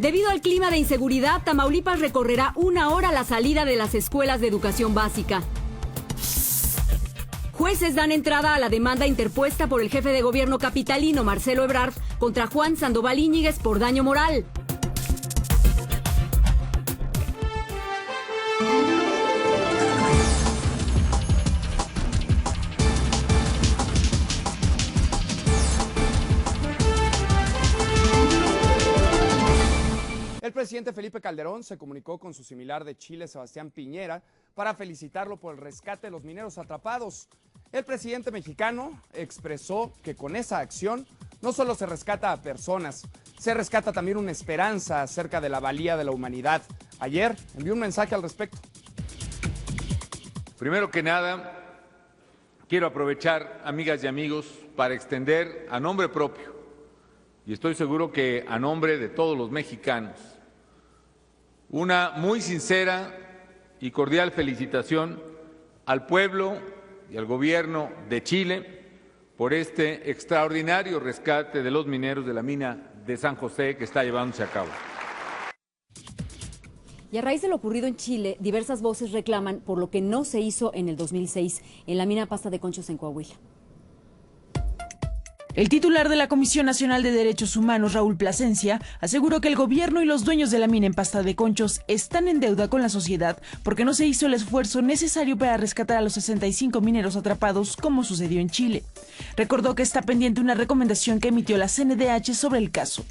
Debido al clima de inseguridad, Tamaulipas recorrerá 1 hora la salida de las escuelas de educación básica. Jueces dan entrada a la demanda interpuesta por el jefe de gobierno capitalino, Marcelo Ebrard, contra Juan Sandoval Íñiguez por daño moral. El presidente Felipe Calderón se comunicó con su similar de Chile, Sebastián Piñera, para felicitarlo por el rescate de los mineros atrapados. El presidente mexicano expresó que con esa acción no solo se rescata a personas, se rescata también una esperanza acerca de la valía de la humanidad. Ayer envió un mensaje al respecto. Primero que nada, quiero aprovechar, amigas y amigos, para extender a nombre propio, y estoy seguro que a nombre de todos los mexicanos, una muy sincera y cordial felicitación al pueblo y al gobierno de Chile por este extraordinario rescate de los mineros de la mina de San José que está llevándose a cabo. Y a raíz de lo ocurrido en Chile, diversas voces reclaman por lo que no se hizo en el 2006 en la mina Pasta de Conchos en Coahuila. El titular de la Comisión Nacional de Derechos Humanos, Raúl Plasencia, aseguró que el gobierno y los dueños de la mina en Pasta de Conchos están en deuda con la sociedad porque no se hizo el esfuerzo necesario para rescatar a los 65 mineros atrapados, como sucedió en Chile. Recordó que está pendiente una recomendación que emitió la CNDH sobre el caso.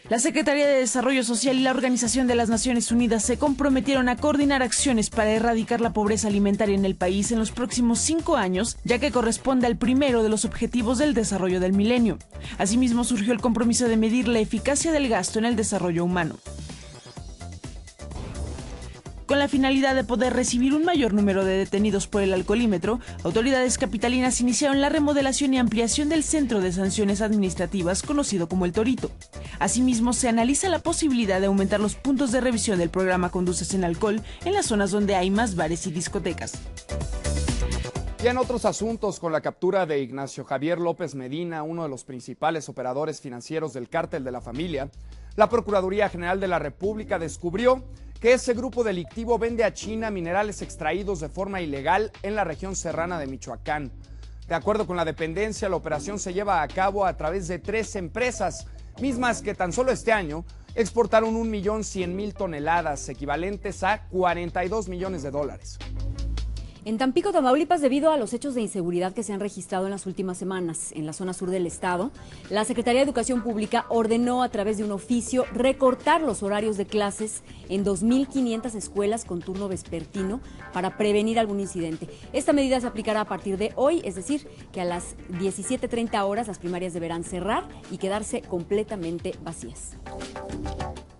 La Secretaría de Desarrollo Social y la Organización de las Naciones Unidas se comprometieron a coordinar acciones para erradicar la pobreza alimentaria en el país en los próximos 5 años, ya que corresponde al primero de los objetivos del desarrollo del milenio. Asimismo, surgió el compromiso de medir la eficacia del gasto en el desarrollo humano. Con la finalidad de poder recibir un mayor número de detenidos por el alcoholímetro, autoridades capitalinas iniciaron la remodelación y ampliación del Centro de Sanciones Administrativas, conocido como El Torito. Asimismo, se analiza la posibilidad de aumentar los puntos de revisión del programa Conduce sin Alcohol en las zonas donde hay más bares y discotecas. Y en otros asuntos, con la captura de Ignacio Javier López Medina, uno de los principales operadores financieros del Cártel de la Familia, la Procuraduría General de la República descubrió que ese grupo delictivo vende a China minerales extraídos de forma ilegal en la región serrana de Michoacán. De acuerdo con la dependencia, la operación se lleva a cabo a través de 3 empresas, mismas que tan solo este año exportaron 1.100.000 toneladas, equivalentes a $42 millones. En Tampico, Tamaulipas, debido a los hechos de inseguridad que se han registrado en las últimas semanas en la zona sur del estado, la Secretaría de Educación Pública ordenó a través de un oficio recortar los horarios de clases en 2.500 escuelas con turno vespertino para prevenir algún incidente. Esta medida se aplicará a partir de hoy, es decir, que a las 17:30 horas las primarias deberán cerrar y quedarse completamente vacías.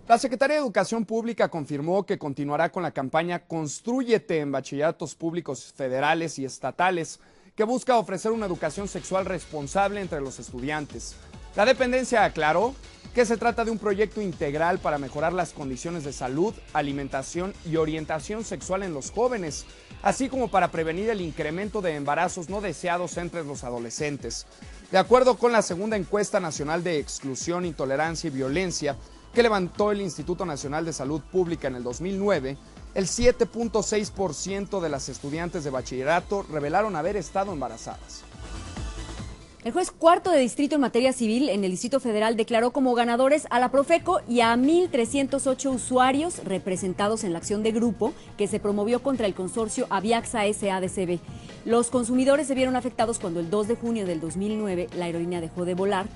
La Secretaría de Educación Pública confirmó que continuará con la campaña Constrúyete en bachilleratos públicos federales y estatales, que busca ofrecer una educación sexual responsable entre los estudiantes. La dependencia aclaró que se trata de un proyecto integral para mejorar las condiciones de salud, alimentación y orientación sexual en los jóvenes, así como para prevenir el incremento de embarazos no deseados entre los adolescentes. De acuerdo con la segunda encuesta nacional de exclusión, intolerancia y violencia, que levantó el Instituto Nacional de Salud Pública en el 2009, el 7.6% de las estudiantes de bachillerato revelaron haber estado embarazadas. El juez cuarto de distrito en materia civil en el Distrito Federal declaró como ganadores a la Profeco y a 1.308 usuarios representados en la acción de grupo que se promovió contra el consorcio Aviaxa S.A.D.C.B. Los consumidores se vieron afectados cuando el 2 de junio del 2009 la aerolínea dejó de volar,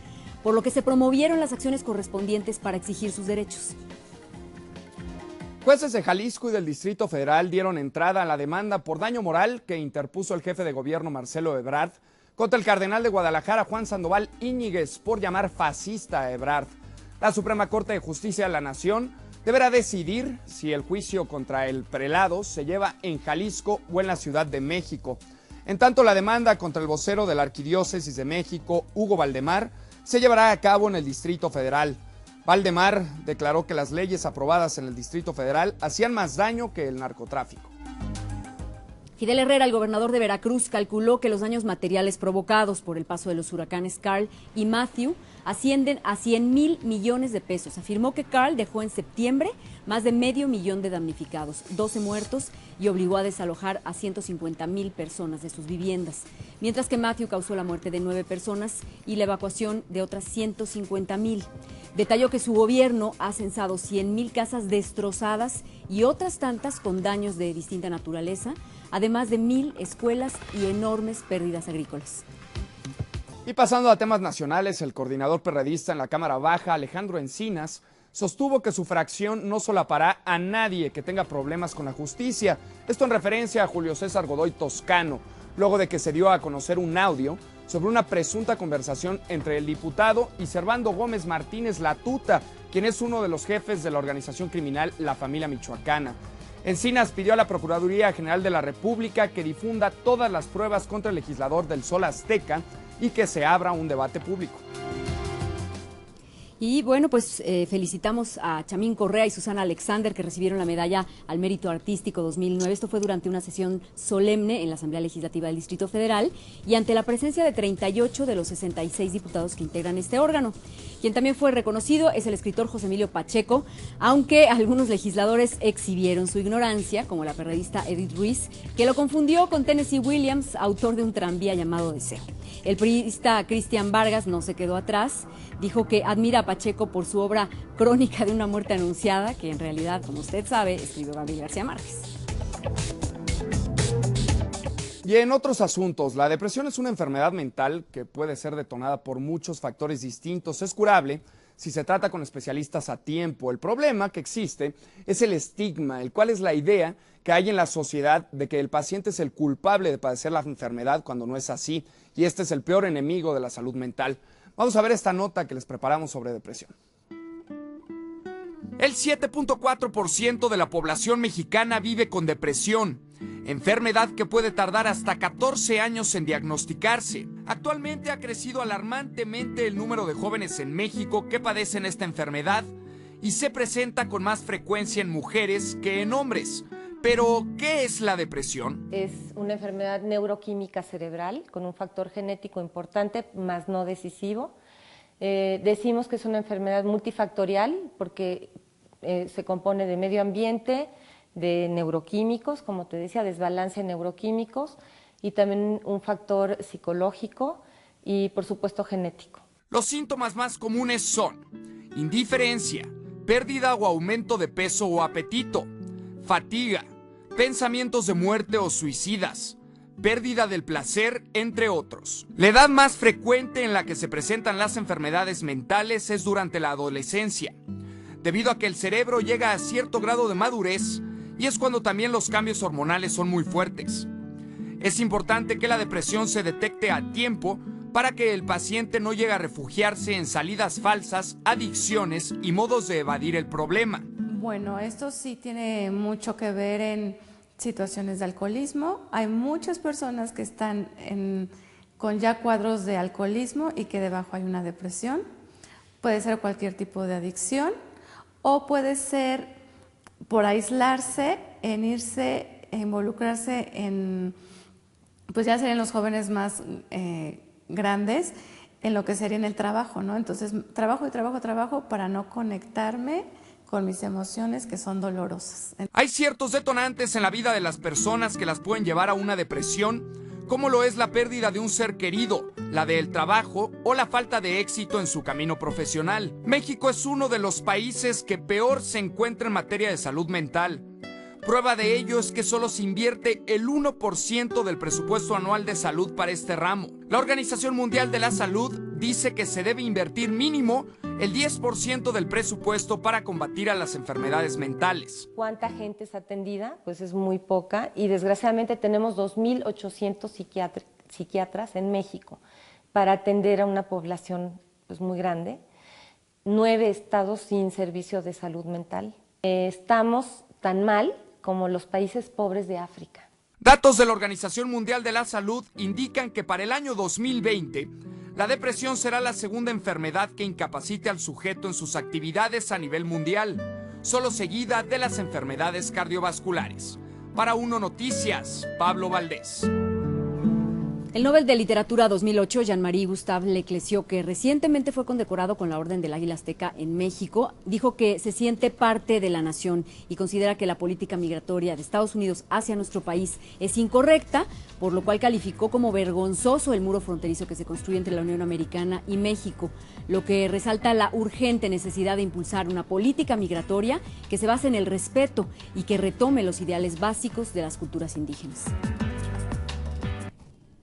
por lo que se promovieron las acciones correspondientes para exigir sus derechos. Jueces de Jalisco y del Distrito Federal dieron entrada a la demanda por daño moral que interpuso el jefe de gobierno Marcelo Ebrard contra el cardenal de Guadalajara Juan Sandoval Íñiguez por llamar fascista a Ebrard. La Suprema Corte de Justicia de la Nación deberá decidir si el juicio contra el prelado se lleva en Jalisco o en la Ciudad de México. En tanto, la demanda contra el vocero de la Arquidiócesis de México, Hugo Valdemar, se llevará a cabo en el Distrito Federal. Valdemar declaró que las leyes aprobadas en el Distrito Federal hacían más daño que el narcotráfico. Fidel Herrera, el gobernador de Veracruz, calculó que los daños materiales provocados por el paso de los huracanes Carl y Matthew ascienden a 100,000 millones de pesos. Afirmó que Carl dejó en septiembre más de 500,000 de damnificados, 12 muertos y obligó a desalojar a 150,000 personas de sus viviendas, mientras que Matthew causó la muerte de 9 personas y la evacuación de otras 150,000. Detalló que su gobierno ha censado 100,000 casas destrozadas y otras tantas con daños de distinta naturaleza, además de 1,000 escuelas y enormes pérdidas agrícolas. Y pasando a temas nacionales, el coordinador perredista en la Cámara Baja, Alejandro Encinas, sostuvo que su fracción no solapará a nadie que tenga problemas con la justicia. Esto en referencia a Julio César Godoy Toscano, luego de que se dio a conocer un audio sobre una presunta conversación entre el diputado y Servando Gómez Martínez Latuta, quien es uno de los jefes de la organización criminal La Familia Michoacana. Encinas pidió a la Procuraduría General de la República que difunda todas las pruebas contra el legislador del Sol Azteca y que se abra un debate público. Y bueno, pues felicitamos a Chamín Correa y Susana Alexander, que recibieron la medalla al Mérito Artístico 2009. Esto fue durante una sesión solemne en la Asamblea Legislativa del Distrito Federal y ante la presencia de 38 de los 66 diputados que integran este órgano. Quien también fue reconocido es el escritor José Emilio Pacheco, aunque algunos legisladores exhibieron su ignorancia, como la periodista Edith Ruiz, que lo confundió con Tennessee Williams, autor de un tranvía llamado Deseo. El periodista Cristian Vargas no se quedó atrás, dijo que admira a Pacheco por su obra Crónica de una muerte anunciada, que en realidad, como usted sabe, escribió Gabriel García Márquez. Y en otros asuntos, la depresión es una enfermedad mental que puede ser detonada por muchos factores distintos. Es curable si se trata con especialistas a tiempo. El problema que existe es el estigma, el cual es la idea que hay en la sociedad de que el paciente es el culpable de padecer la enfermedad cuando no es así. Y este es el peor enemigo de la salud mental. Vamos a ver esta nota que les preparamos sobre depresión. El 7.4% de la población mexicana vive con depresión, enfermedad que puede tardar hasta 14 años en diagnosticarse. Actualmente ha crecido alarmantemente el número de jóvenes en México que padecen esta enfermedad y se presenta con más frecuencia en mujeres que en hombres. Pero, ¿qué es la depresión? Es una enfermedad neuroquímica cerebral con un factor genético importante, más no decisivo. Decimos que es una enfermedad multifactorial porque se compone de medio ambiente, de neuroquímicos, como te decía, desbalance en neuroquímicos y también un factor psicológico y, por supuesto, genético. Los síntomas más comunes son indiferencia, pérdida o aumento de peso o apetito, fatiga, pensamientos de muerte o suicidas, pérdida del placer, entre otros. La edad más frecuente en la que se presentan las enfermedades mentales es durante la adolescencia, debido a que el cerebro llega a cierto grado de madurez y es cuando también los cambios hormonales son muy fuertes. Es importante que la depresión se detecte a tiempo para que el paciente no llegue a refugiarse en salidas falsas, adicciones y modos de evadir el problema. Bueno, esto sí tiene mucho que ver en situaciones de alcoholismo. Hay muchas personas que están con ya cuadros de alcoholismo y que debajo hay una depresión. Puede ser cualquier tipo de adicción o puede ser por aislarse, en irse, involucrarse en, pues ya serían los jóvenes más grandes, en lo que sería en el trabajo, ¿no? Entonces, trabajo y trabajo, trabajo para no conectarme con mis emociones que son dolorosas. Hay ciertos detonantes en la vida de las personas que las pueden llevar a una depresión, como lo es la pérdida de un ser querido, la del trabajo o la falta de éxito en su camino profesional. México es uno de los países que peor se encuentra en materia de salud mental. Prueba de ello es que solo se invierte el 1% del presupuesto anual de salud para este ramo. La Organización Mundial de la Salud dice que se debe invertir mínimo el 10% del presupuesto para combatir a las enfermedades mentales. ¿Cuánta gente es atendida? Pues es muy poca y desgraciadamente tenemos 2.800 psiquiatras en México para atender a una población pues, muy grande. 9 estados sin servicio de salud mental. Estamos tan mal como los países pobres de África. Datos de la Organización Mundial de la Salud indican que para el año 2020, la depresión será la segunda enfermedad que incapacite al sujeto en sus actividades a nivel mundial, solo seguida de las enfermedades cardiovasculares. Para Uno Noticias, Pablo Valdés. El Nobel de Literatura 2008, Jean-Marie Gustave Leclésio, que recientemente fue condecorado con la Orden del Águila Azteca en México, dijo que se siente parte de la nación y considera que la política migratoria de Estados Unidos hacia nuestro país es incorrecta, por lo cual calificó como vergonzoso el muro fronterizo que se construye entre la Unión Americana y México, lo que resalta la urgente necesidad de impulsar una política migratoria que se base en el respeto y que retome los ideales básicos de las culturas indígenas.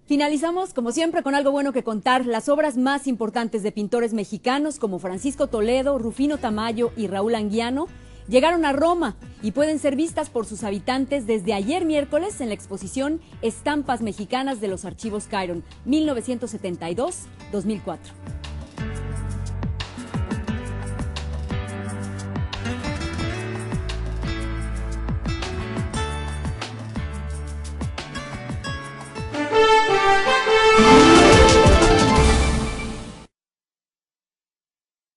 Finalizamos, como siempre, con algo bueno que contar. Las obras más importantes de pintores mexicanos como Francisco Toledo, Rufino Tamayo y Raúl Anguiano llegaron a Roma y pueden ser vistas por sus habitantes desde ayer miércoles en la exposición Estampas Mexicanas de los Archivos Cairon, 1972-2004.